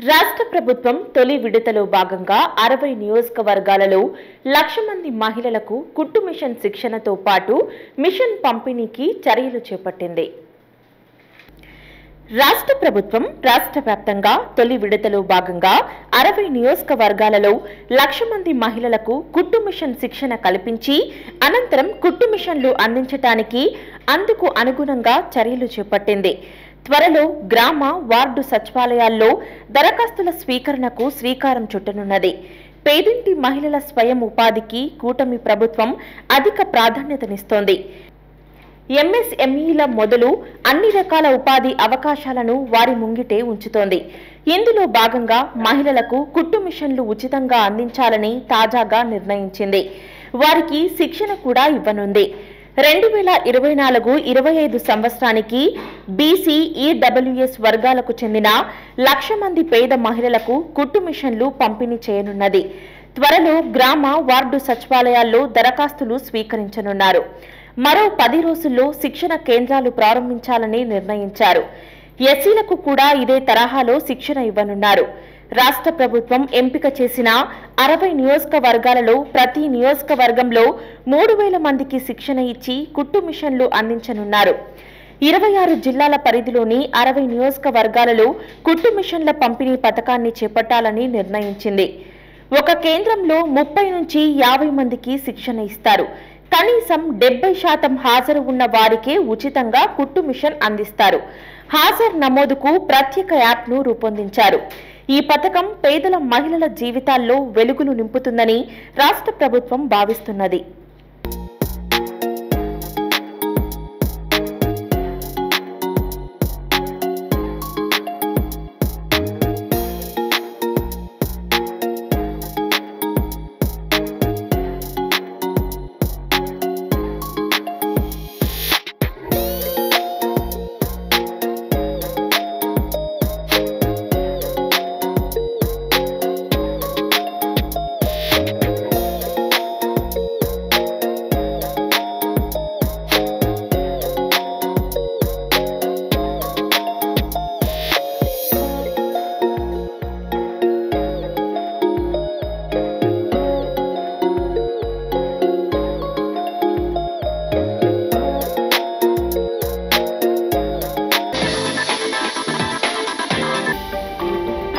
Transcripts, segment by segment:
రాష్ట్ర ప్రభుత్వం తొలి విడతలో భాగంగా 60 నియోజకవర్గాలలో 1,00,000 మంది మహిళలకు కుట్టు మిషన్ శిక్షణతో పాటు మిషన్ పంపిణీకి చర్యలు చేపట్టింది. రాష్ట్ర ప్రభుత్వం రాష్ట్ర వ్యాప్తంగా తొలి విడతలో భాగంగా 60 నియోజకవర్గాలలో 1,00,000 మంది మహిళలకు కుట్టు మిషన్ శిక్షణ కల్పించి అనంతరం కుట్టు మిషన్లు అందించడానికి అందుకు అనుగుణంగా చర్యలు చేపట్టింది. త్వరలో గ్రామ వార్డు సచివాలయాల్లో దరఖాస్తుల స్వీకరణకు శ్రీకారం చుట్టనున్నది. పేదింటి మహిళల స్వయం ఉపాధికి కూటమి ప్రభుత్వం అధిక ప్రాధాన్యతనిస్తోంది. ఎంఎస్ఎంఈల మొదలు అన్ని రకాల ఉపాధి అవకాశాలను వారి ముంగిటే ఉంచుతోంది. ఇందులో భాగంగా మహిళలకు కుట్టు మిషన్లు ఉచితంగా అందించాలని తాజాగా నిర్ణయించింది. వారికి శిక్షణ కూడా ఇవ్వనుంది. 2024-25 సంవత్సరానికి బీసీ, ఈడబ్ల్యూఎస్ వర్గాలకు చెందిన 1,00,000 మంది పేద మహిళలకు కుట్టు మిషన్లు పంపిణీ చేయనున్నది. త్వరలో గ్రామ వార్డు సచివాలయాల్లో దరఖాస్తులు స్వీకరించనున్నారు. మరో 10 రోజుల్లో శిక్షణ కేంద్రాలు ప్రారంభించాలని నిర్ణయించారు. ఎస్సీలకు కూడా ఇదే తరహాలో శిక్షణ ఇవ్వనున్నారు. రాష్ట్ర ప్రభుత్వం ఎంపిక చేసిన 60 నియోజకవర్గాలలో ప్రతి నియోజకవర్గంలో 3,000 మందికి శిక్షణ ఇచ్చి కుట్టు మిషన్లు అందించనున్నారు. 26 జిల్లాల పరిధిలోని 60 నియోజకవర్గాలలో కుట్టు మిషన్ల పంపిణీ పథకాన్ని చేపట్టాలని నిర్ణయించింది. ఒక కేంద్రంలో 30 నుంచి 50 మందికి శిక్షణ ఇస్తారు. కనీసం 70% హాజరు ఉన్న వారికే ఉచితంగా కుట్టు మిషన్ అందిస్తారు. హాజరు నమోదుకు ప్రత్యేక యాప్ను రూపొందించారు. ఈ పథకం పేదల మహిళల జీవితాల్లో వెలుగులు నింపుతుందని రాష్ట్ర ప్రభుత్వం భావిస్తున్నది.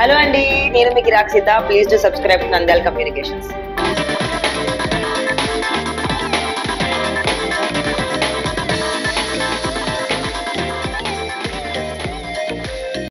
హలో అండి, నేను మీకు Rakshitha. Please to subscribe Nandyal communications.